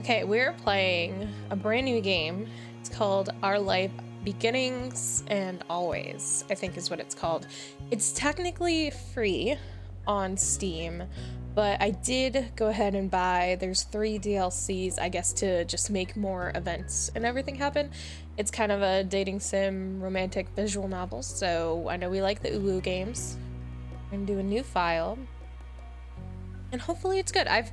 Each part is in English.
Okay, we're playing a brand new game. It's called Our Life Beginnings and Always, I think is what it's called. It's technically free on Steam, but I did go ahead and buy, there's 3 DLCs, I guess, to just make more events and everything happen. It's kind of a dating sim, romantic visual novel, so I know we like the Uwu games. I'm gonna do a new file, and hopefully it's good. I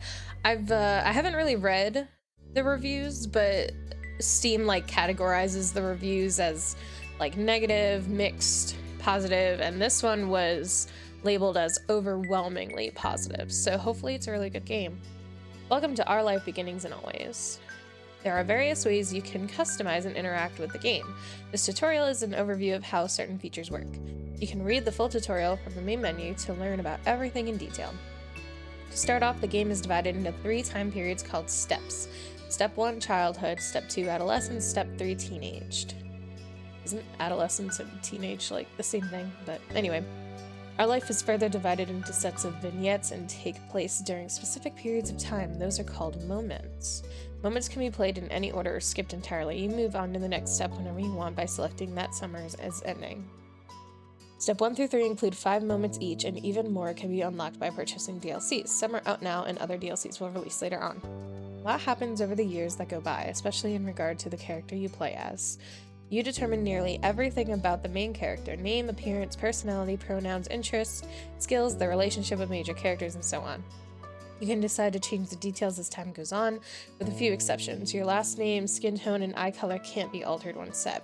haven't really read the reviews, but Steam like categorizes the reviews as like negative, mixed, positive, and this one was labeled as overwhelmingly positive, so hopefully it's a really good game. Welcome to Our Life Beginnings and Always. There are various ways you can customize and interact with the game. This tutorial is an overview of how certain features work. You can read the full tutorial from the main menu to learn about everything in detail. To start off, the game is divided into 3 time periods called steps. Step 1, childhood. Step 2, adolescence. Step 3, teenaged. Isn't adolescence and teenage like the same thing? But anyway. Our life is further divided into sets of vignettes and take place during specific periods of time. Those are called moments. Moments can be played in any order or skipped entirely. You move on to the next step whenever you want by selecting that summer's as ending. Step 1 through 3 include 5 moments each, and even more can be unlocked by purchasing DLCs. Some are out now, and other DLCs will release later on. A lot happens over the years that go by, especially in regard to the character you play as. You determine nearly everything about the main character: name, appearance, personality, pronouns, interests, skills, their relationship with major characters, and so on. You can decide to change the details as time goes on, with a few exceptions. Your last name, skin tone, and eye color can't be altered once set.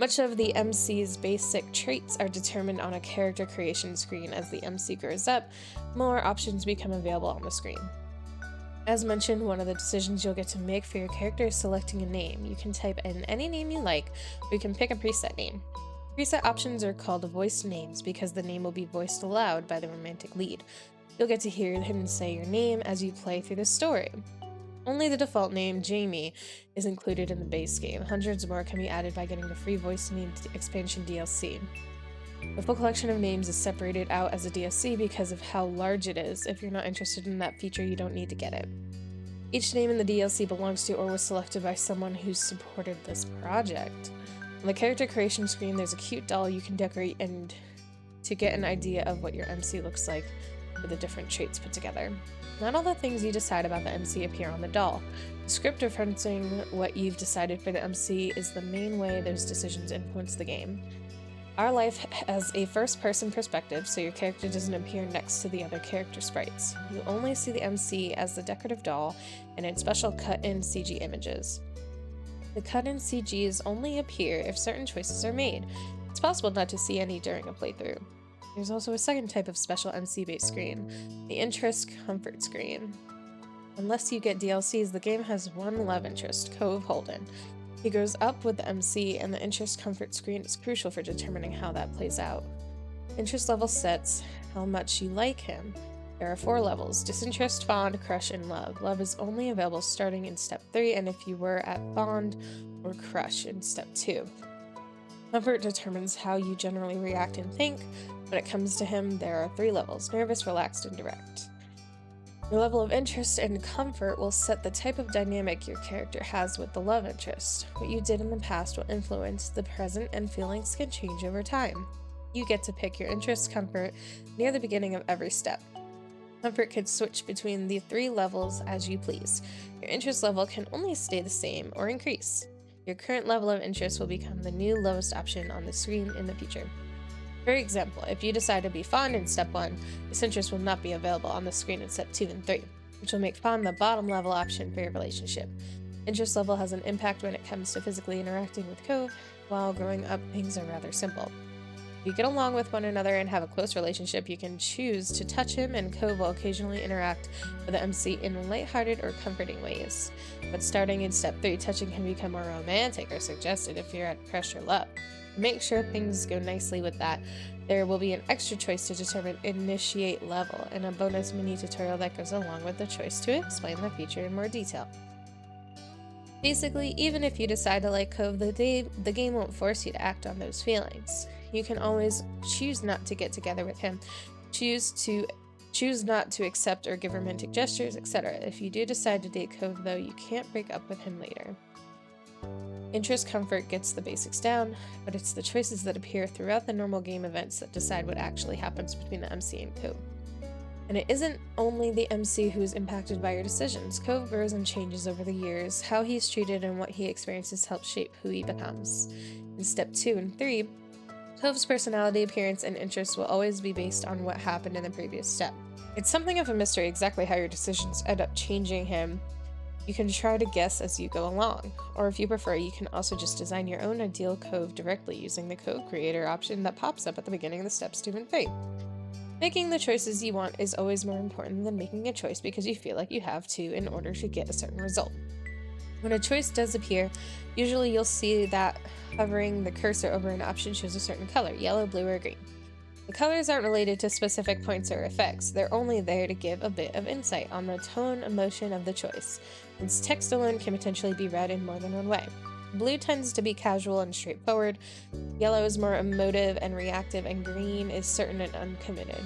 Much of the MC's basic traits are determined on a character creation screen. As the MC grows up, more options become available on the screen. As mentioned, one of the decisions you'll get to make for your character is selecting a name. You can type in any name you like, or you can pick a preset name. Preset options are called voiced names because the name will be voiced aloud by the romantic lead. You'll get to hear him say your name as you play through the story. Only the default name, Jamie, is included in the base game. Hundreds more can be added by getting the free voice name expansion DLC. The full collection of names is separated out as a DLC because of how large it is. If you're not interested in that feature, you don't need to get it. Each name in the DLC belongs to or was selected by someone who supported this project. On the character creation screen, there's a cute doll you can decorate and to get an idea of what your MC looks like with the different traits put together. Not all the things you decide about the MC appear on the doll. The script referencing what you've decided for the MC is the main way those decisions influence the game. Our life has a first-person perspective, so your character doesn't appear next to the other character sprites. You only see the MC as the decorative doll and in special cut-in CG images. The cut-in CGs only appear if certain choices are made. It's possible not to see any during a playthrough. There's also a second type of special MC-based screen, the interest comfort screen. Unless you get DLCs, the game has one love interest, Cove Holden. He grows up with the MC, and the interest comfort screen is crucial for determining how that plays out. Interest level sets how much you like him. There are 4 levels: disinterest, fond, crush, and love. Love is only available starting in step 3, and if you were at fond or crush in step 2. Comfort determines how you generally react and think. When it comes to him, there are 3 levels: nervous, relaxed, and direct. Your level of interest and comfort will set the type of dynamic your character has with the love interest. What you did in the past will influence the present, and feelings can change over time. You get to pick your interest comfort near the beginning of every step. Comfort can switch between the 3 levels as you please. Your interest level can only stay the same or increase. Your current level of interest will become the new lowest option on the screen in the future. For example, if you decide to be fond in step 1, this interest will not be available on the screen in step 2 and 3, which will make fond the bottom level option for your relationship. Interest level has an impact when it comes to physically interacting with Cove. While growing up, things are rather simple. If you get along with one another and have a close relationship, you can choose to touch him, and Cove will occasionally interact with the MC in lighthearted or comforting ways. But starting in step 3, touching can become more romantic or suggested if you're at crush or love. To make sure things go nicely with that, there will be an extra choice to determine initiate level, and a bonus mini tutorial that goes along with the choice to explain the feature in more detail. Basically, even if you decide to like Cove, the game won't force you to act on those feelings. You can always choose not to get together with him, choose to Choose not to accept or give romantic gestures, etc. If you do decide to date Cove, though, you can't break up with him later. Interest comfort gets the basics down, but it's the choices that appear throughout the normal game events that decide what actually happens between the MC and Cove. And it isn't only the MC who is impacted by your decisions. Cove grows and changes over the years. How he's treated and what he experiences helps shape who he becomes. In step 2 and 3, Cove's personality, appearance, and interests will always be based on what happened in the previous step. It's something of a mystery exactly how your decisions end up changing him. You can try to guess as you go along, or if you prefer, you can also just design your own ideal Cove directly using the Cove Creator option that pops up at the beginning of the steps 2 and 3. Making the choices you want is always more important than making a choice because you feel like you have to in order to get a certain result. When a choice does appear, usually you'll see that hovering the cursor over an option shows a certain color, yellow, blue, or green. The colors aren't related to specific points or effects, they're only there to give a bit of insight on the tone, emotion of the choice, since text alone can potentially be read in more than one way. Blue tends to be casual and straightforward, yellow is more emotive and reactive, and green is certain and uncommitted.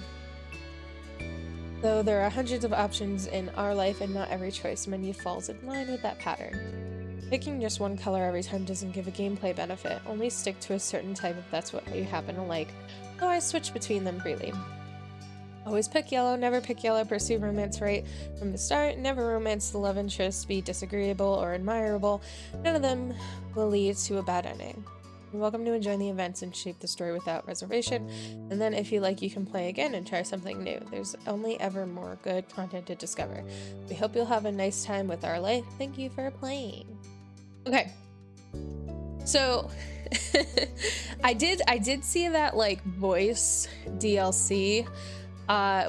Though there are hundreds of options in our life and not every choice menu falls in line with that pattern. Picking just one color every time doesn't give a gameplay benefit, only stick to a certain type if that's what you happen to like, though I switch between them freely. Always pick yellow, never pick yellow, pursue romance right from the start, never romance the love interest, be disagreeable or admirable, none of them will lead to a bad ending. You're welcome to enjoy the events and shape the story without reservation, and then if you like you can play again and try something new. There's only ever more good content to discover. We hope you'll have a nice time with our life. Thank you for playing. Okay. So I did see that like voice DLC,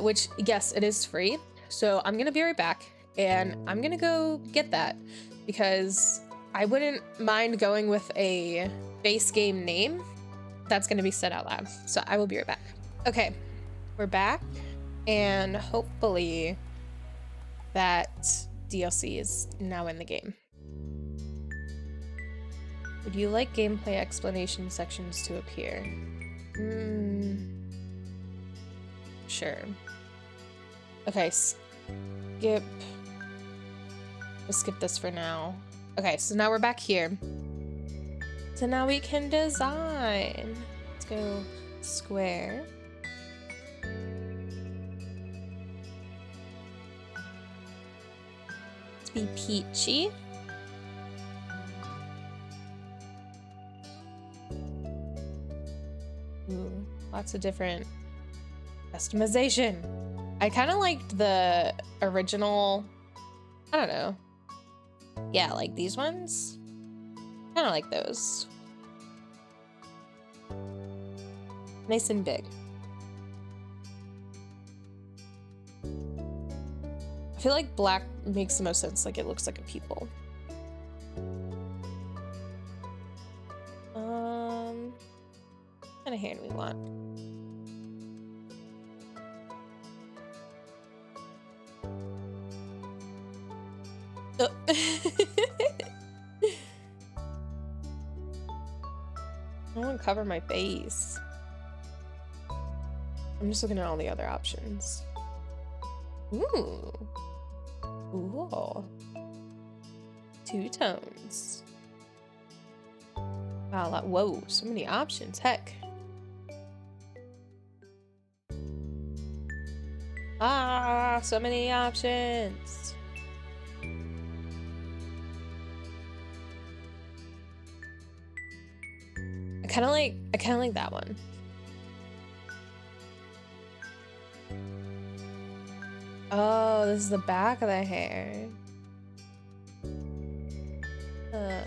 which yes, it is free. So I'm gonna be right back and I'm gonna go get that because I wouldn't mind going with a base game name that's gonna be said out loud. So I will be right back. Okay, we're back and hopefully that DLC is now in the game. Would you like gameplay explanation sections to appear? Sure. Okay, skip. Let's skip this for now. Okay, so now we're back here. So now we can design. Let's go square. Let's be peachy. Ooh, lots of different customization. I kind of liked the original, I don't know. Yeah, like these ones. Kind of like those. Nice and big. I feel like black makes the most sense, like it looks like a people. What kind of hand we want? Oh. I want to cover my face. I'm just looking at all the other options. Ooh. Ooh. Two tones. Wow, whoa, so many options. Heck. Ah, so many options. I kind of like that one. Oh, this is the back of the hair. Oh.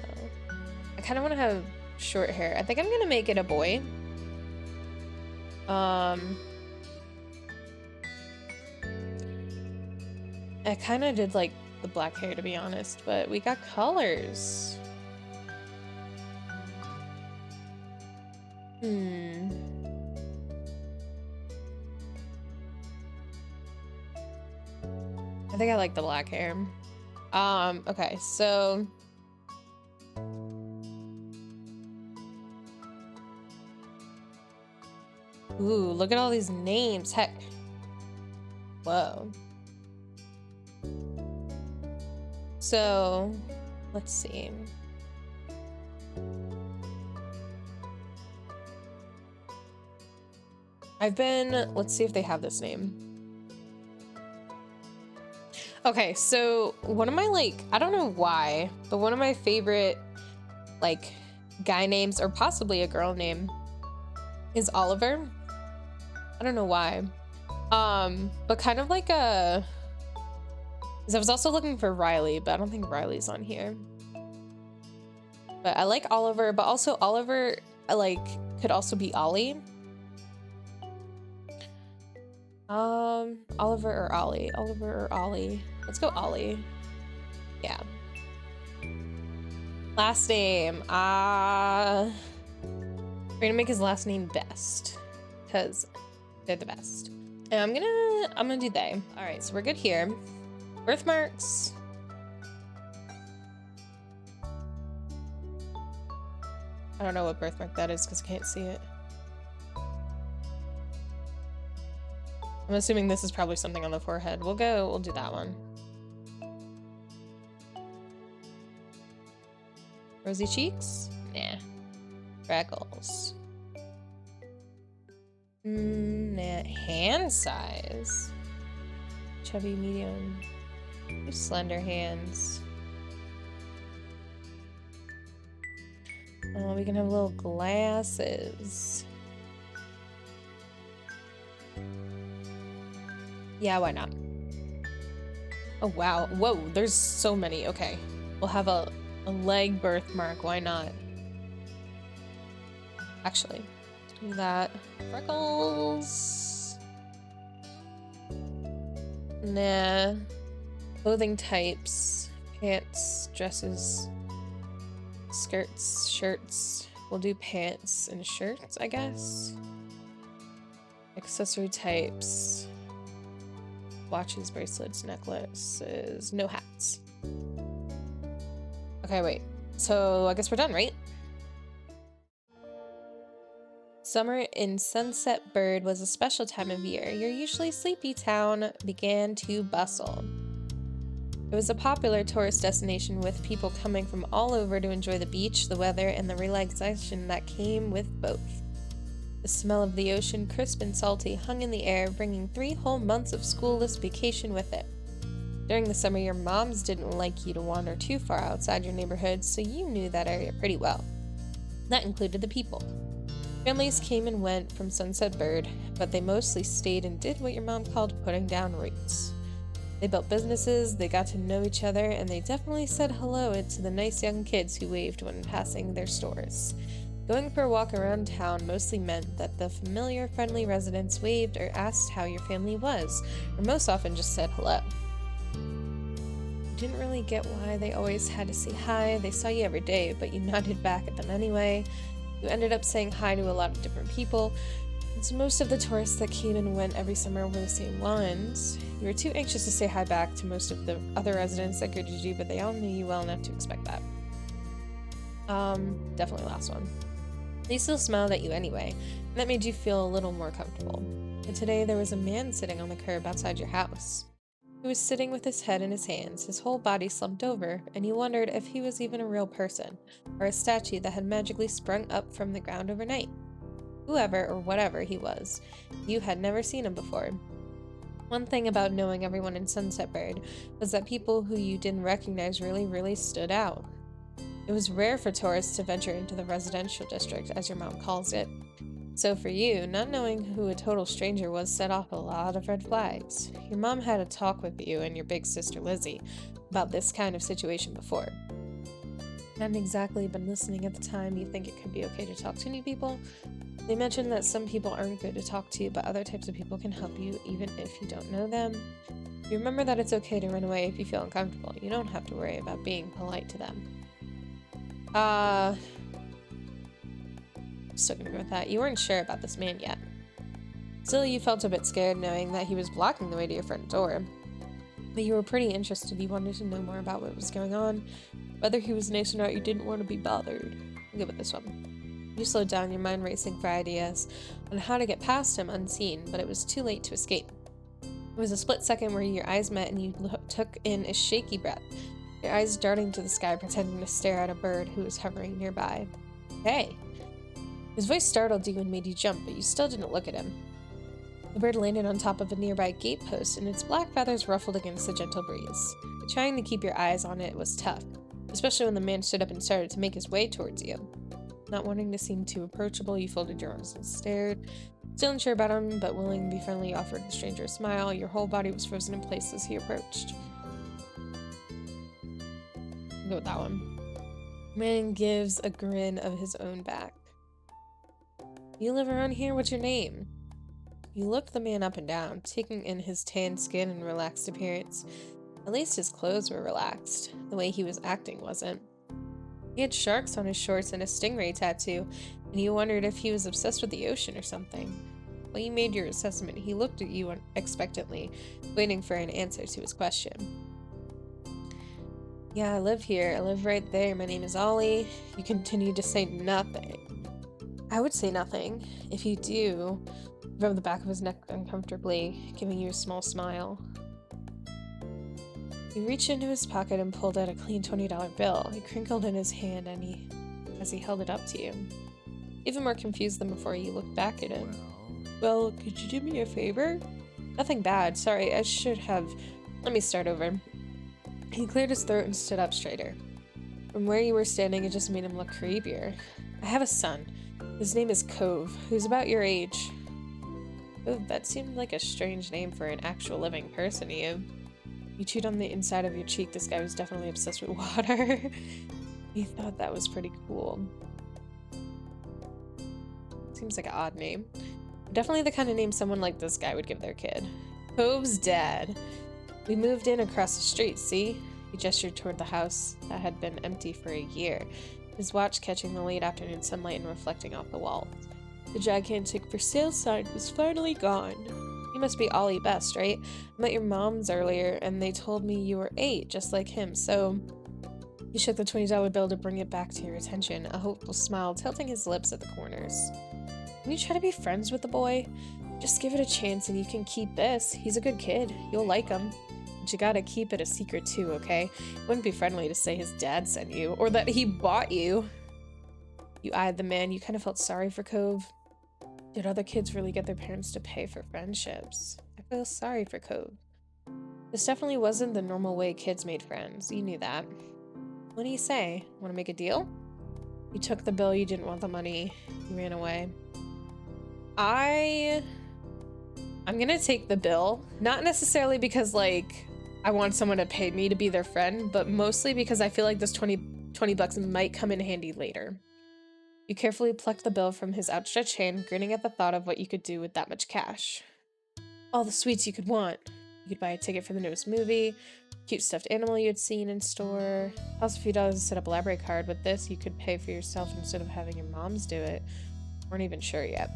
I kind of want to have short hair. I think I'm gonna make it a boy. I kind of did like the black hair, to be honest, but we got colors. I think I like the black hair. Okay, so ooh, look at all these names. Heck. Whoa. So, let's see. Let's see if they have this name. Okay, so one of my, I don't know why, but one of my favorite, guy names, or possibly a girl name, is Oliver. I don't know why. But kind of like a... Because I was also looking for Riley, but I don't think Riley's on here. But I like Oliver, but also Oliver, could also be Ollie. Oliver or Ollie? Oliver or Ollie? Let's go Ollie. Yeah. Last name. We're gonna make his last name Best, because they're the best. And I'm gonna do they. All right, so we're good here. Birthmarks. I don't know what birthmark that is because I can't see it. I'm assuming this is probably something on the forehead. We'll do that one. Rosy cheeks? Nah. Freckles. Nah. Hand size? Chubby, medium. Slender hands. Oh, we can have little glasses. Yeah, why not? Oh, wow. Whoa, there's so many. Okay. We'll have a leg birthmark. Why not? Actually, do that. Freckles. Nah. Clothing types. Pants, dresses, skirts, shirts. We'll do pants and shirts, I guess. Accessory types. Watches, bracelets, necklaces, no hats. Okay, wait. So I guess we're done, right? Summer in Sunset Bird was a special time of year. Your usually sleepy town began to bustle. It was a popular tourist destination with people coming from all over to enjoy the beach, the weather, and the relaxation that came with both. The smell of the ocean, crisp and salty, hung in the air, bringing 3 whole months of schoolless vacation with it. During the summer, your moms didn't like you to wander too far outside your neighborhood, so you knew that area pretty well. That included the people. Families came and went from Sunset Bird, but they mostly stayed and did what your mom called putting down roots. They built businesses, they got to know each other, and they definitely said hello to the nice young kids who waved when passing their stores. Going for a walk around town mostly meant that the familiar, friendly residents waved or asked how your family was, or most often just said hello. You didn't really get why they always had to say hi. They saw you every day, but you nodded back at them anyway. You ended up saying hi to a lot of different people, and so most of the tourists that came and went every summer were the same ones. You were too anxious to say hi back to most of the other residents that greeted you, but they all knew you well enough to expect that. Definitely last one. They still smiled at you anyway, and that made you feel a little more comfortable. But today there was a man sitting on the curb outside your house. He was sitting with his head in his hands, his whole body slumped over, and you wondered if he was even a real person, or a statue that had magically sprung up from the ground overnight. Whoever or whatever he was, you had never seen him before. One thing about knowing everyone in Sunset Bird was that people who you didn't recognize really stood out. It was rare for tourists to venture into the residential district, as your mom calls it. So for you, not knowing who a total stranger was set off a lot of red flags. Your mom had a talk with you and your big sister Lizzie about this kind of situation before. Hadn't exactly been listening at the time. You think it could be okay to talk to new people? They mentioned that some people aren't good to talk to, but other types of people can help you even if you don't know them. You remember that it's okay to run away if you feel uncomfortable. You don't have to worry about being polite to them. Still gonna go with that. You weren't sure about this man yet. Still, you felt a bit scared knowing that he was blocking the way to your front door. But you were pretty interested. You wanted to know more about what was going on. Whether he was nice or not, you didn't want to be bothered. I'll go with this one. You slowed down, your mind racing for ideas on how to get past him unseen, but it was too late to escape. It was a split second where your eyes met and you took in a shaky breath, your eyes darting to the sky, pretending to stare at a bird who was hovering nearby. Hey! His voice startled you and made you jump, but you still didn't look at him. The bird landed on top of a nearby gatepost, and its black feathers ruffled against the gentle breeze. But trying to keep your eyes on it was tough, especially when the man stood up and started to make his way towards you. Not wanting to seem too approachable, you folded your arms and stared. Still unsure about him, but willing to be friendly, you offered the stranger a smile. Your whole body was frozen in place as he approached. I'll go with that one. Man gives a grin of his own back. You live around here? What's your name? You looked the man up and down, taking in his tanned skin and relaxed appearance. At least his clothes were relaxed. The way he was acting wasn't. He had sharks on his shorts and a stingray tattoo, and you wondered if he was obsessed with the ocean or something. While you made your assessment, he looked at you expectantly, waiting for an answer to his question. Yeah, I live here. I live right there. My name is Ollie. You continued to say nothing. I would say nothing. If you do, rub the back of his neck uncomfortably, giving you a small smile. He reached into his pocket and pulled out a clean $20 bill. It crinkled in his hand as he held it up to you. Even more confused than before, you looked back at him. Well, could you do me a favor? Nothing bad. Sorry, I should have... Let me start over. He cleared his throat and stood up straighter. From where you were standing, it just made him look creepier. I have a son. His name is Cove, who's about your age. Oh, that seemed like a strange name for an actual living person to you. You chewed on the inside of your cheek. This guy was definitely obsessed with water. He thought that was pretty cool. Seems like an odd name. Definitely the kind of name someone like this guy would give their kid. Cove's dad. We moved in across the street, see? He gestured toward the house that had been empty for a year, his watch catching the late afternoon sunlight and reflecting off the walls. The gigantic for sale sign was finally gone. You must be Ollie Best, right? I met your moms earlier, and they told me you were 8, just like him, so... He shook the $20 bill to bring it back to your attention, a hopeful smile tilting his lips at the corners. Can you try to be friends with the boy? Just give it a chance and you can keep this. He's a good kid. You'll like him. But you gotta keep it a secret too, okay? It wouldn't be friendly to say his dad sent you, or that he bought you. You eyed the man. You kind of felt sorry for Cove. Did other kids really get their parents to pay for friendships? I feel sorry for Cove. This definitely wasn't the normal way kids made friends. You knew that. What do you say? Want to make a deal? You took the bill. You didn't want the money. You ran away. I'm gonna take the bill. Not necessarily because, like, I want someone to pay me to be their friend, but mostly because I feel like this 20 bucks might come in handy later. You carefully plucked the bill from his outstretched hand, grinning at the thought of what you could do with that much cash. All the sweets you could want. You could buy a ticket for the newest movie, cute stuffed animal you had seen in store, plus a few dollars to set up a library card. With this, you could pay for yourself instead of having your moms do it. Weren't even sure yet.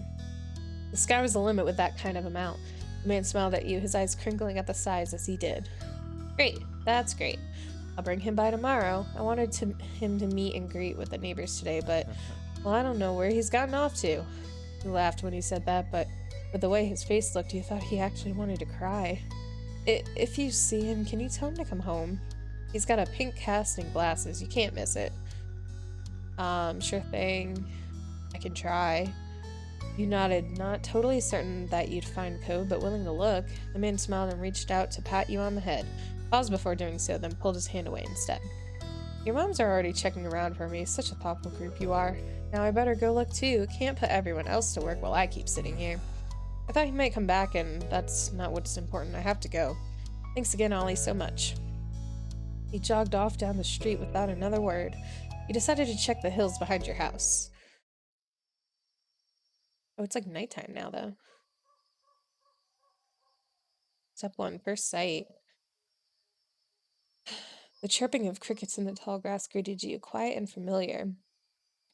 The sky was the limit with that kind of amount. The man smiled at you, his eyes crinkling at the sides as he did. Great, that's great. I'll bring him by tomorrow. I wanted him to meet and greet with the neighbors today, but, well, I don't know where he's gotten off to. You laughed when he said that, but with the way his face looked, you thought he actually wanted to cry. If you see him, can you tell him to come home? He's got a pink cast and glasses. You can't miss it. Sure thing. I can try. You nodded, not totally certain that you'd find Cove, but willing to look. The man smiled and reached out to pat you on the head. Paused before doing so, then pulled his hand away instead. Your moms are already checking around for me. Such a thoughtful group you are. Now I better go look too. Can't put everyone else to work while I keep sitting here. I thought he might come back, and that's not what's important. I have to go. Thanks again, Ollie, so much. He jogged off down the street without another word. You decided to check the hills behind your house. Oh, it's like nighttime now, though. Step 1, first sight. The chirping of crickets in the tall grass greeted you, quiet and familiar.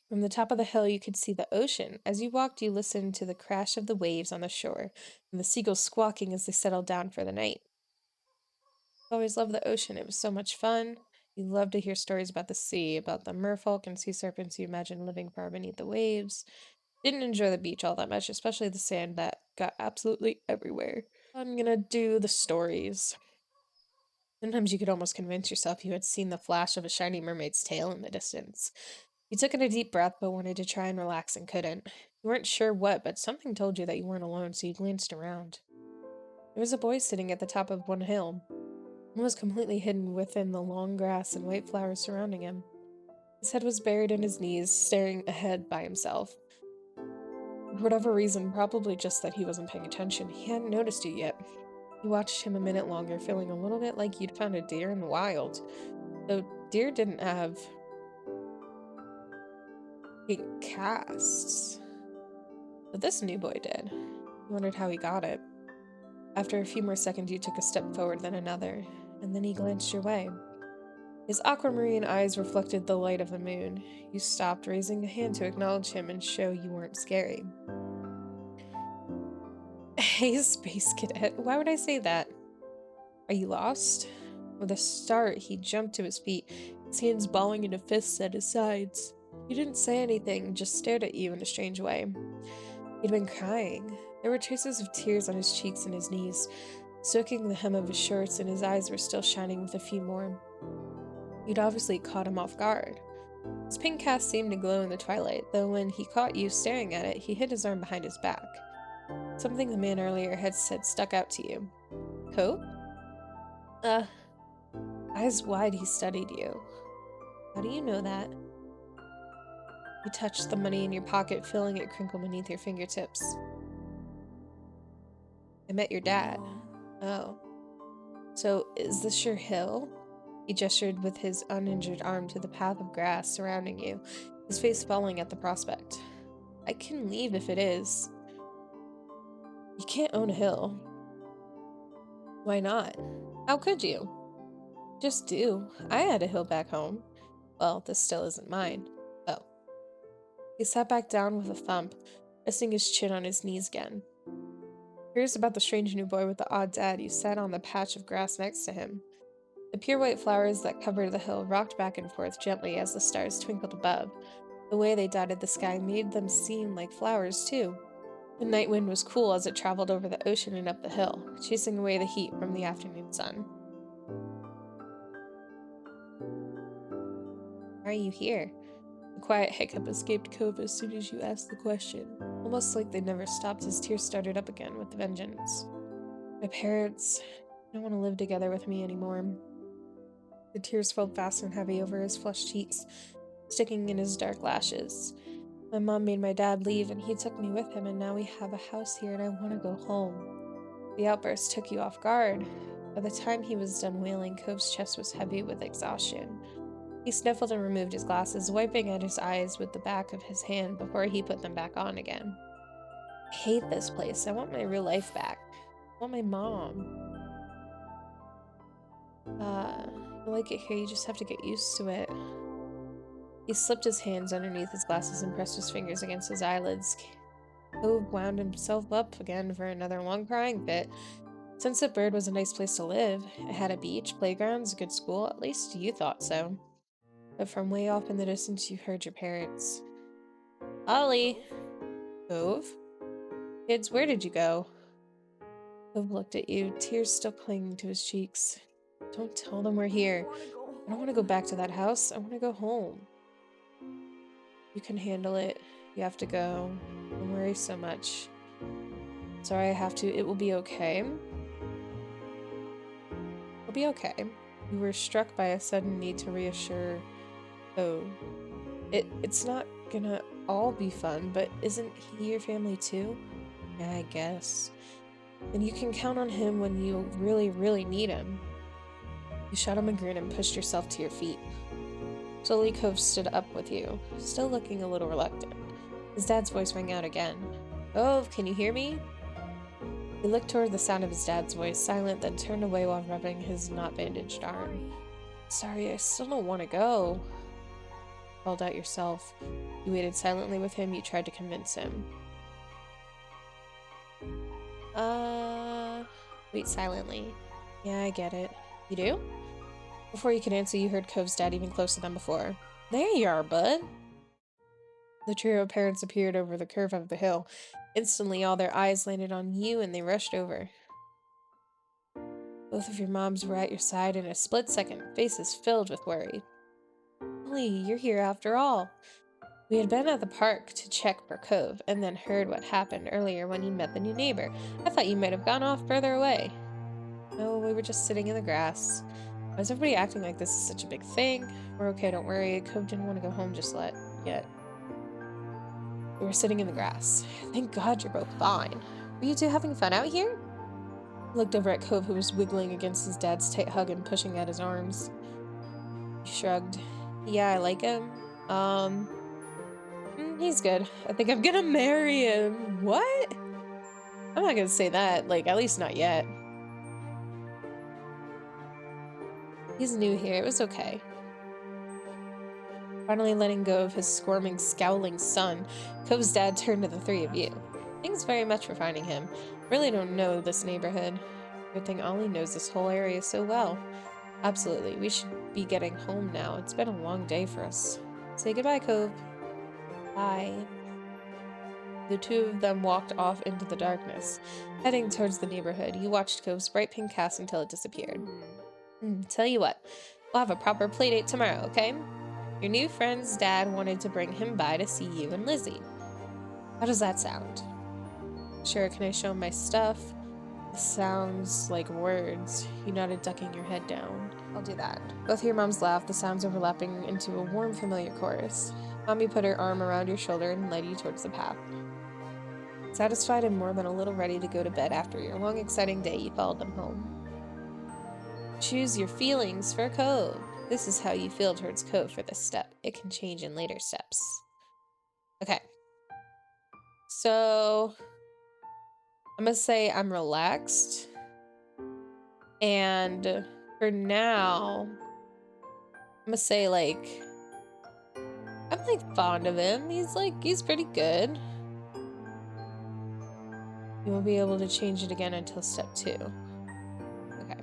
From the top of the hill, you could see the ocean. As you walked, you listened to the crash of the waves on the shore, and the seagulls squawking as they settled down for the night. I always loved the ocean. It was so much fun. You loved to hear stories about the sea, about the merfolk and sea serpents you imagined living far beneath the waves. Didn't enjoy the beach all that much, especially the sand that got absolutely everywhere. I'm gonna do the stories. Sometimes you could almost convince yourself you had seen the flash of a shiny mermaid's tail in the distance. You took in a deep breath but wanted to try and relax and couldn't. You weren't sure what, but something told you that you weren't alone, so you glanced around. There was a boy sitting at the top of one hill. He was completely hidden within the long grass and white flowers surrounding him. His head was buried in his knees, staring ahead by himself. For whatever reason, probably just that he wasn't paying attention, he hadn't noticed you yet. You watched him a minute longer, feeling a little bit like you'd found a deer in the wild. Though deer didn't have pink casts. But this new boy did. You wondered how he got it. After a few more seconds, you took a step forward, then another, and then he glanced your way. His aquamarine eyes reflected the light of the moon. You stopped, raising a hand to acknowledge him and show you weren't scary. Hey, Space Cadet, why would I say that? Are you lost? With a start, he jumped to his feet, his hands balling into fists at his sides. He didn't say anything, just stared at you in a strange way. He'd been crying. There were traces of tears on his cheeks and his knees, soaking the hem of his shorts, and his eyes were still shining with a few more. You'd obviously caught him off guard. His pink cast seemed to glow in the twilight, though when he caught you staring at it, he hid his arm behind his back. Something the man earlier had said stuck out to you. Cove? Eyes wide, he studied you. How do you know that? You touched the money in your pocket, feeling it crinkle beneath your fingertips. I met your dad. Oh. So, is this your hill? He gestured with his uninjured arm to the path of grass surrounding you, his face falling at the prospect. I can leave if it is. You can't own a hill. Why not? How could you? Just do. I had a hill back home. Well, this still isn't mine. Oh. He sat back down with a thump, resting his chin on his knees again. Curious about the strange new boy with the odd dad, you sat on the patch of grass next to him. The pure white flowers that covered the hill rocked back and forth gently as the stars twinkled above. The way they dotted the sky made them seem like flowers, too. The night wind was cool as it traveled over the ocean and up the hill, chasing away the heat from the afternoon sun. Why are you here? A quiet hiccup escaped Cove as soon as you asked the question, almost like they never stopped. His tears started up again with vengeance. My parents don't want to live together with me anymore. The tears fell fast and heavy over his flushed cheeks, sticking in his dark lashes. My mom made my dad leave, and he took me with him, and now we have a house here, and I want to go home. The outburst took you off guard. By the time he was done wailing, Cove's chest was heavy with exhaustion. He sniffled and removed his glasses, wiping at his eyes with the back of his hand before he put them back on again. I hate this place. I want my real life back. I want my mom. You like it here, you just have to get used to it. He slipped his hands underneath his glasses and pressed his fingers against his eyelids. Cove wound himself up again for another long crying fit. Sunset Bird was a nice place to live. It had a beach, playgrounds, a good school, at least you thought so. But from way off in the distance you heard your parents. Ollie! Cove? Kids, where did you go? Cove looked at you, tears still clinging to his cheeks. Don't tell them we're here. I don't want to go back to that house. I want to go home. You can handle it. You have to go. Don't worry so much. Sorry I have to. It will be okay. It'll be okay. You were struck by a sudden need to reassure. Oh. It's not gonna all be fun, but isn't he your family too? Yeah, I guess. Then you can count on him when you really, really need him. You shot him a grin and pushed yourself to your feet. Slowly, Cove stood up with you, still looking a little reluctant. His dad's voice rang out again. Cove, can you hear me? He looked toward the sound of his dad's voice, silent, then turned away while rubbing his not-bandaged arm. Sorry, I still don't want to go. You called out yourself. You waited silently with him. You tried to convince him. Wait silently. Yeah, I get it. You do? Before you could answer, you heard Cove's dad even closer than before. There you are, bud. The trio of parents appeared over the curve of the hill. Instantly, all their eyes landed on you, and they rushed over. Both of your moms were at your side in a split second, faces filled with worry. Ollie, you're here after all. We had been at the park to check for Cove, and then heard what happened earlier when you met the new neighbor. I thought you might have gone off further away. No, we were just sitting in the grass. Why is everybody acting like this is such a big thing? We're okay, don't worry. Cove didn't want to go home just yet. We were sitting in the grass. Thank God you're both fine. Were you two having fun out here? I looked over at Cove, who was wiggling against his dad's tight hug and pushing at his arms. He shrugged. Yeah, I like him. He's good. I think I'm gonna marry him. What? I'm not gonna say that, like, at least not yet. He's new here, it was okay. Finally letting go of his squirming, scowling son, Cove's dad turned to the three of you. Thanks very much for finding him. Really don't know this neighborhood. Good thing Ollie knows this whole area so well. Absolutely, we should be getting home now. It's been a long day for us. Say goodbye, Cove. Bye. The two of them walked off into the darkness. Heading towards the neighborhood, you watched Cove's bright pink cast until it disappeared. Tell you what, we'll have a proper playdate tomorrow, okay? Your new friend's dad wanted to bring him by to see you and Lizzie. How does that sound? Sure, can I show him my stuff? This sounds like words. You nodded, ducking your head down. I'll do that. Both of your moms laughed, the sounds overlapping into a warm, familiar chorus. Mommy put her arm around your shoulder and led you towards the path. Satisfied and more than a little ready to go to bed after your long, exciting day, you followed them home. Choose your feelings for Cove. This is how you feel towards Cove for this step. It can change in later steps. Okay. So I'm gonna say I'm relaxed. And for now, I'm gonna say I'm fond of him. He's pretty good. You won't be able to change it again until step 2. Okay.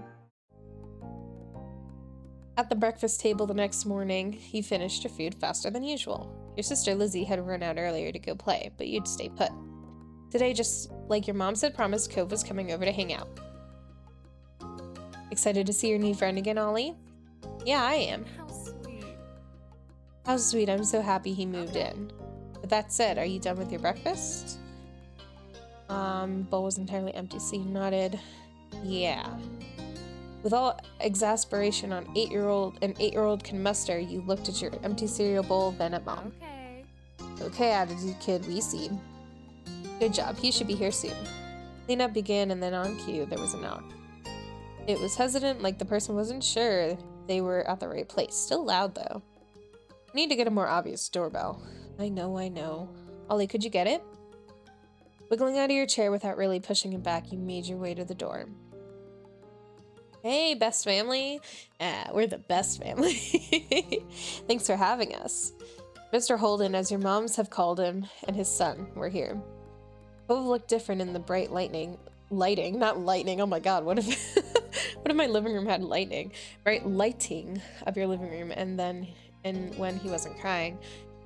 At the breakfast table the next morning, you finished your food faster than usual. Your sister Lizzie had run out earlier to go play, but you'd stay put. Today, just like your mom had promised, Cove was coming over to hang out. Excited to see your new friend again, Ollie? Yeah, I am. How sweet. How sweet, I'm so happy he moved in. With that said, are you done with your breakfast? Bowl was entirely empty, so you nodded. Yeah. With all exasperation an 8-year-old can muster, you looked at your empty cereal bowl, then at Mom. Okay, attitude kid, we see. Good job, he should be here soon. Cleanup began, and then on cue, there was a knock. It was hesitant, like the person wasn't sure they were at the right place. Still loud, though. I need to get a more obvious doorbell. I know. Ollie, could you get it? Wiggling out of your chair without really pushing it back, you made your way to the door. Hey, best family. We're the best family. Thanks for having us. Mr. Holden, as your moms have called him, and his son were here. Cove looked different in the bright lighting, not lightning, oh my god, what if my living room had lightning? Bright lighting of your living room, and when he wasn't crying.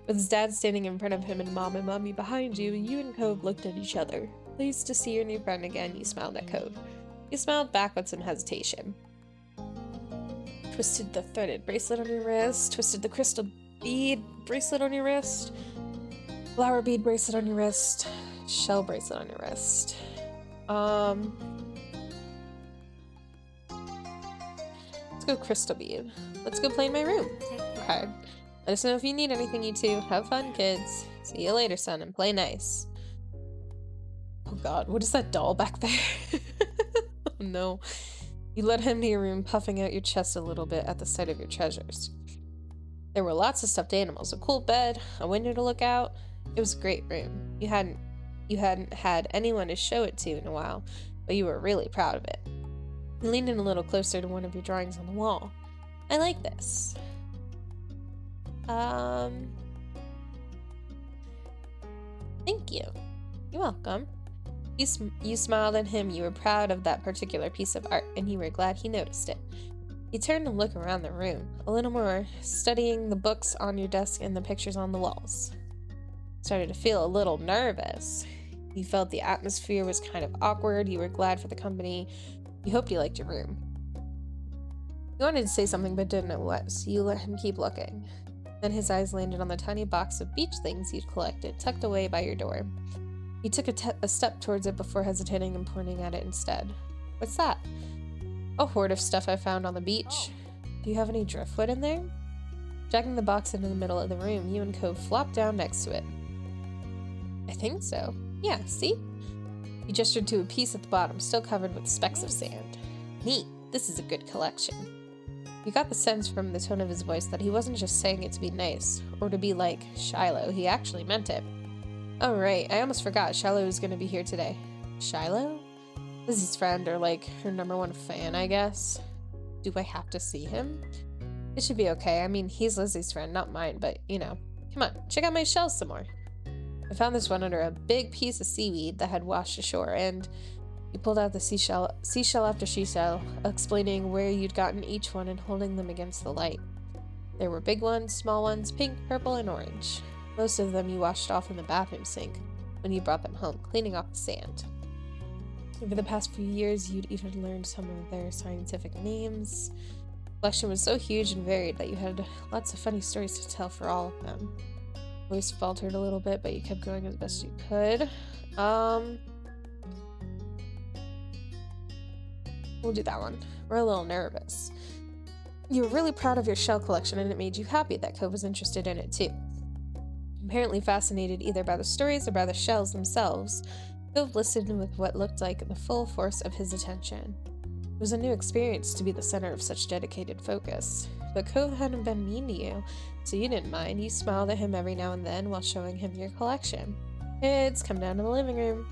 With his dad standing in front of him and Mom and Mommy behind you, you and Cove looked at each other. Pleased to see your new friend again, you smiled at Cove. You smiled back with some hesitation. Twisted the threaded bracelet on your wrist, twisted the crystal bead bracelet on your wrist, flower bead bracelet on your wrist, shell bracelet on your wrist. Let's go crystal bead. Let's go play in my room. Okay. Let us know if you need anything, you two. Have fun, kids. See you later, son, and play nice. Oh god, what is that doll back there? Oh no. You led him to your room, puffing out your chest a little bit at the sight of your treasures. There were lots of stuffed animals, a cool bed, a window to look out. It was a great room. You hadn't had anyone to show it to in a while, but you were really proud of it. You leaned in a little closer to one of your drawings on the wall. I like this. Thank you. You're welcome. You smiled at him. You were proud of that particular piece of art, and you were glad he noticed it. You turned to look around the room, a little more, studying the books on your desk and the pictures on the walls. Started to feel a little nervous. You felt the atmosphere was kind of awkward. You were glad for the company. You hoped you liked your room. He wanted to say something but didn't know what, so you let him keep looking. Then his eyes landed on the tiny box of beach things you'd collected, tucked away by your door. He took a step towards it before hesitating and pointing at it instead. What's that? A hoard of stuff I found on the beach. Do you have any driftwood in there? Jacking the box into the middle of the room, you and Cove flopped down next to it. I think so. Yeah, see? He gestured to a piece at the bottom, still covered with specks of sand. Neat. This is a good collection. You got the sense from the tone of his voice that he wasn't just saying it to be nice, or to be like Shiloh. He actually meant it. Oh, right. I almost forgot Shiloh was going to be here today. Shiloh? Lizzie's friend, or like her #1 fan, I guess. Do I have to see him? It should be okay. I mean, he's Lizzie's friend, not mine, but, you know. Come on, check out my shells some more. I found this one under a big piece of seaweed that had washed ashore, and he pulled out the seashell after seashell, explaining where you'd gotten each one and holding them against the light. There were big ones, small ones, pink, purple, and orange. Most of them you washed off in the bathroom sink when you brought them home, cleaning off the sand. Over the past few years, you'd even learned some of their scientific names. The collection was so huge and varied that you had lots of funny stories to tell for all of them. Voice faltered a little bit, but you kept going as best you could. We'll do that one. We're a little nervous. You were really proud of your shell collection, and it made you happy that Cove was interested in it too. Apparently fascinated either by the stories or by the shells themselves, Cove listened with what looked like the full force of his attention. It was a new experience to be the center of such dedicated focus. But Cove hadn't been mean to you, so you didn't mind. You smiled at him every now and then while showing him your collection. Kids, come down to the living room.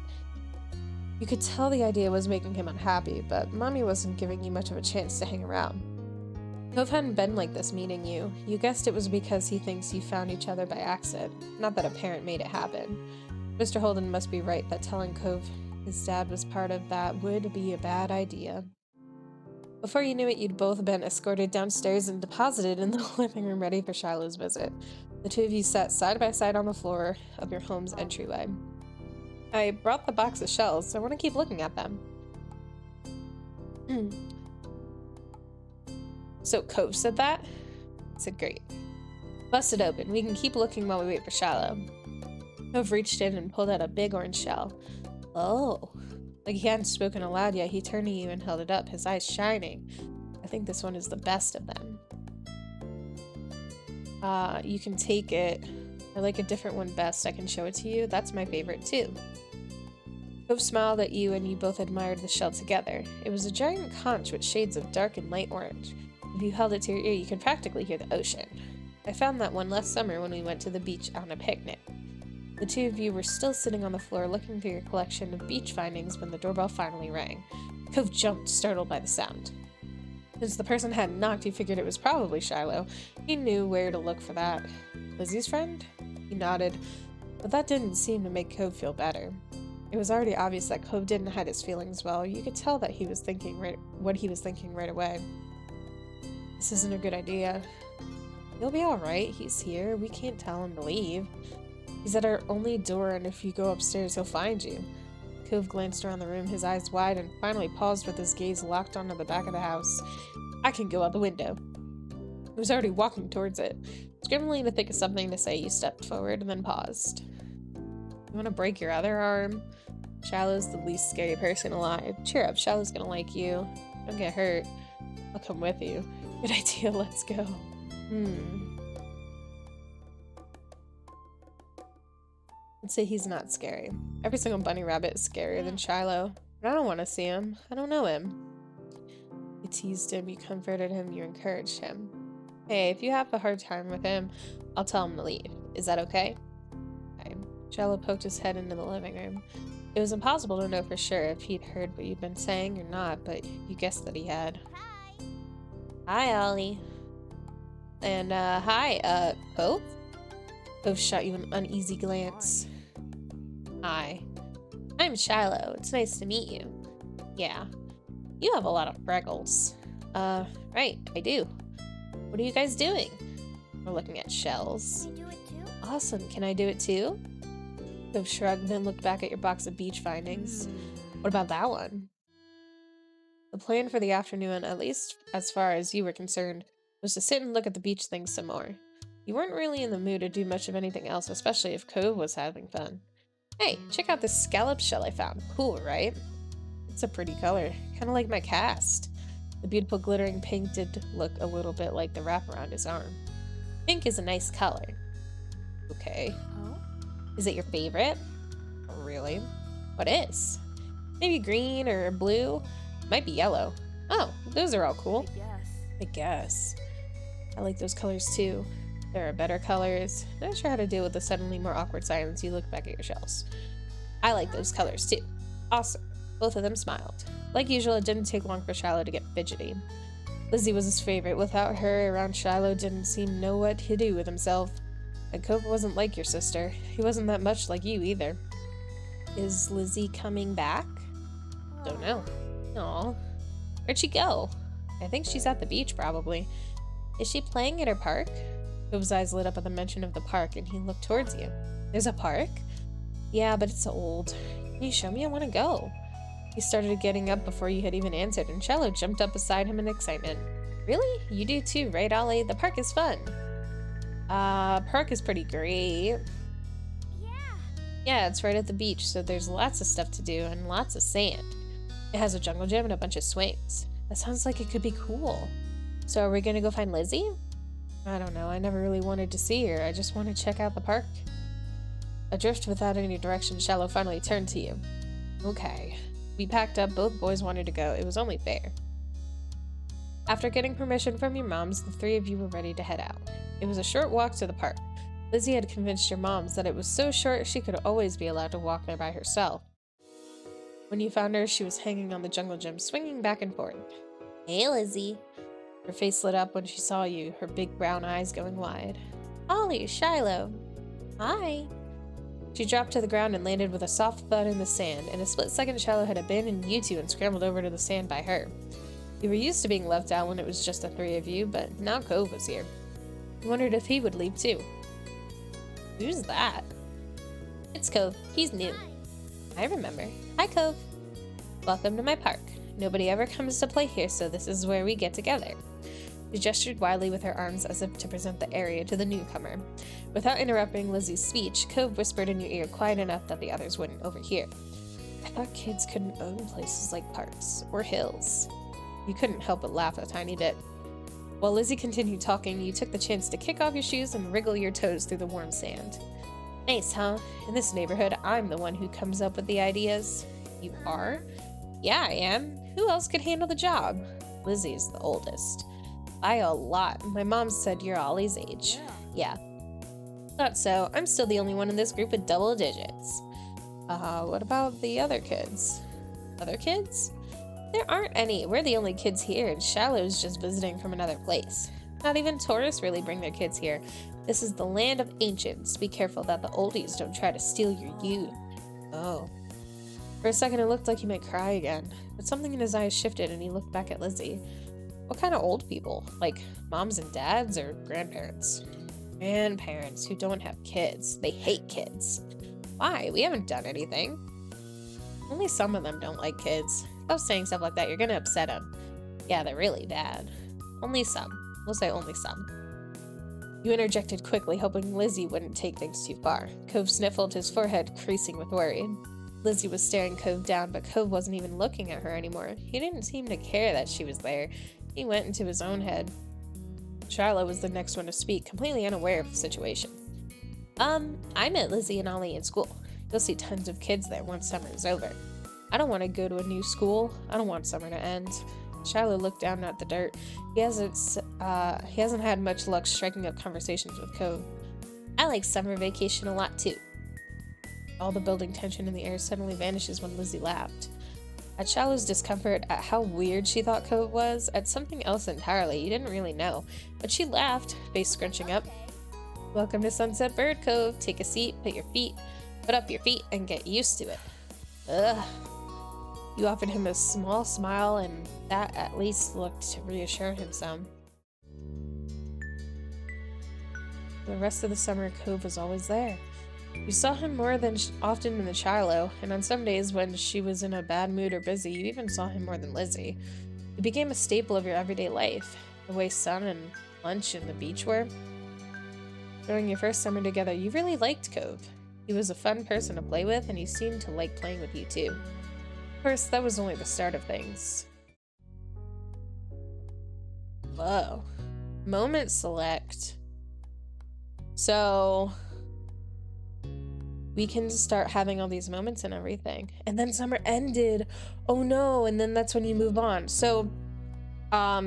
You could tell the idea was making him unhappy, but Mommy wasn't giving you much of a chance to hang around. Cove hadn't been like this meeting you. You guessed it was because he thinks you found each other by accident, not that a parent made it happen. Mr. Holden must be right that telling Cove his dad was part of that would be a bad idea. Before you knew it, you'd both been escorted downstairs and deposited in the living room ready for Shiloh's visit. The two of you sat side by side on the floor of your home's entryway. I brought the box of shells, so I want to keep looking at them. So Cove said that? I said great. Bust it open. We can keep looking while we wait for Shiloh. Cove reached in and pulled out a big orange shell. Oh. Like he hadn't spoken aloud yet, he turned to you and held it up, his eyes shining. I think this one is the best of them. You can take it. I like a different one best. I can show it to you. That's my favorite too. Cove smiled at you and you both admired the shell together. It was a giant conch with shades of dark and light orange. If you held it to your ear, you could practically hear the ocean. I found that one last summer when we went to the beach on a picnic. The two of you were still sitting on the floor looking through your collection of beach findings when the doorbell finally rang. Cove jumped, startled by the sound. Since the person hadn't knocked, he figured it was probably Shiloh. He knew where to look for that. Lizzie's friend? He nodded, but that didn't seem to make Cove feel better. It was already obvious that Cove didn't hide his feelings well. You could tell that he was thinking what he was thinking right away. This isn't a good idea. You'll be alright. He's here. We can't tell him to leave. He's at our only door, and if you go upstairs, he'll find you. Cove glanced around the room, his eyes wide, and finally paused with his gaze locked onto the back of the house. I can go out the window. He was already walking towards it. Scrambling to think of something to say, you stepped forward and then paused. You want to break your other arm? Shiloh's the least scary person alive. Cheer up, Shiloh's gonna like you. Don't get hurt. I'll come with you. Good idea, let's go. I'd say he's not scary. Every single bunny rabbit is scarier than Shiloh. But I don't want to see him. I don't know him. You teased him, you comforted him, you encouraged him. Hey, if you have a hard time with him, I'll tell him to leave. Is that okay? Fine. Shiloh poked his head into the living room. It was impossible to know for sure if he'd heard what you'd been saying or not, but you guessed that he had. Hi, Ollie. And, hi, Cove? Cove shot you an uneasy glance. Hi. I'm Shiloh. It's nice to meet you. Yeah. You have a lot of freckles. Right, I do. What are you guys doing? We're looking at shells. Can I do it too? Awesome. Can I do it too? Cove shrugged, then looked back at your box of beach findings. What about that one? The The plan for the afternoon, at least as far as you were concerned, was to sit and look at the beach things some more. You weren't really in the mood to do much of anything else, especially if Cove was having fun. Hey, check out this scallop shell I found. Cool, right? It's a pretty color, kind of like my cast. The beautiful glittering pink did look a little bit like the wrap around his arm. Pink is a nice color. Okay. Is it your favorite? Oh, really? What is? Maybe green or blue? Might be yellow. Oh, those are all cool. I guess. I like those colors too. There are better colors. Not sure how to deal with the suddenly more awkward silence. You look back at your shells. I like those colors too. Awesome. Both of them smiled. Like usual, it didn't take long for Shiloh to get fidgety. Lizzie was his favorite. Without her around, Shiloh didn't seem to know what to do with himself. And Cove wasn't like your sister. He wasn't that much like you either. Is Lizzie coming back? Don't know. Aw. Where'd she go? I think she's at the beach, probably. Is she playing at her park? Cove's eyes lit up at the mention of the park, and he looked towards you. There's a park? Yeah, but it's old. Can you show me? I want to go. He started getting up before you had even answered, and Shiloh jumped up beside him in excitement. Really? You do too, right, Ollie? The park is fun. Park is pretty great. Yeah, it's right at the beach, so there's lots of stuff to do and lots of sand. It has a jungle gym and a bunch of swings. That sounds like it could be cool. So are we gonna go find Lizzie? I don't know, I never really wanted to see her. I just want to check out the park. Adrift without any direction, Shiloh finally turned to you. Okay. We packed up, both boys wanted to go. It was only fair. After getting permission from your moms, the three of you were ready to head out. It was a short walk to the park. Lizzie had convinced your moms that it was so short she could always be allowed to walk there by herself. When you found her, she was hanging on the jungle gym, swinging back and forth. Hey, Lizzie. Her face lit up when she saw you, her big brown eyes going wide. Ollie, Shiloh. Hi. She dropped to the ground and landed with a soft thud in the sand. In a split second, Shiloh had abandoned you two and scrambled over to the sand by her. You were used to being left out when it was just the three of you, but now Cove was here. You wondered if he would leave too. Who's that? It's Cove. He's new. I remember. Hi, Cove. Welcome to my park. Nobody ever comes to play here, so this is where we get together. She gestured wildly with her arms as if to present the area to the newcomer. Without interrupting Lizzie's speech, Cove whispered in your ear quiet enough that the others wouldn't overhear. I thought kids couldn't own places like parks or hills. You couldn't help but laugh a tiny bit. While Lizzie continued talking, you took the chance to kick off your shoes and wriggle your toes through the warm sand. Nice, huh? In this neighborhood, I'm the one who comes up with the ideas. You are? Yeah, I am. Who else could handle the job? Lizzie's the oldest. By a lot. My mom said you're Ollie's age. Yeah. Thought so. I'm still the only one in this group with double digits. What about the other kids? Other kids? There aren't any. We're the only kids here, and Shallow's just visiting from another place. Not even tourists really bring their kids here. This is the land of ancients. Be careful that the oldies don't try to steal your youth. Oh. For a second, it looked like he might cry again, but something in his eyes shifted and he looked back at Lizzie. What kind of old people? Like moms and dads or grandparents? Grandparents who don't have kids. They hate kids. Why? We haven't done anything. Only some of them don't like kids. Stop saying stuff like that. You're gonna upset them. Yeah, they're really bad. Only some. We'll say only some. You interjected quickly, hoping Lizzie wouldn't take things too far. Cove sniffled, his forehead creasing with worry. Lizzie was staring Cove down, but Cove wasn't even looking at her anymore. He didn't seem to care that she was there. He went into his own head. Shiloh was the next one to speak, completely unaware of the situation. I met Lizzie and Ollie in school. You'll see tons of kids there once summer is over. I don't want to go to a new school. I don't want summer to end. Shiloh looked down at the dirt. He hasn't had much luck striking up conversations with Cove. I like summer vacation a lot too. All the building tension in the air suddenly vanishes when Lizzie laughed. At Shiloh's discomfort at how weird she thought Cove was, at something else entirely, you didn't really know. But she laughed, face scrunching up. Welcome to Sunset Bird Cove. Take a seat, put up your feet, and get used to it. Ugh. You offered him a small smile, and that at least looked to reassure him some. The rest of the summer, Cove was always there. You saw him more than often than Shiloh, and on some days when she was in a bad mood or busy, you even saw him more than Lizzie. It became a staple of your everyday life, the way sun and lunch and the beach were. During your first summer together, you really liked Cove. He was a fun person to play with, and he seemed to like playing with you too. Of course, that was only the start of things. Whoa. Moment select. So we can start having all these moments and everything. And then summer ended. Oh no, and then that's when you move on. So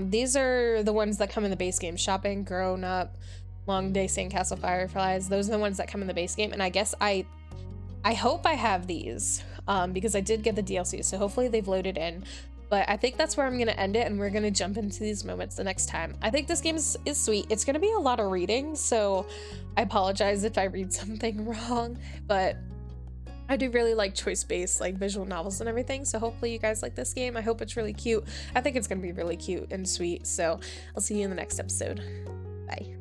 these are the ones that come in the base game. Shopping, Grown Up, Long Day, Sandcastle, Fireflies. Those are the ones that come in the base game. And I guess I hope I have these because I did get the DLC. So hopefully they've loaded in. But I think that's where I'm going to end it, and we're going to jump into these moments the next time. I think this game is sweet. It's going to be a lot of reading, so I apologize if I read something wrong, but I do really like choice-based like visual novels and everything, so hopefully you guys like this game. I hope it's really cute. I think it's going to be really cute and sweet, so I'll see you in the next episode. Bye.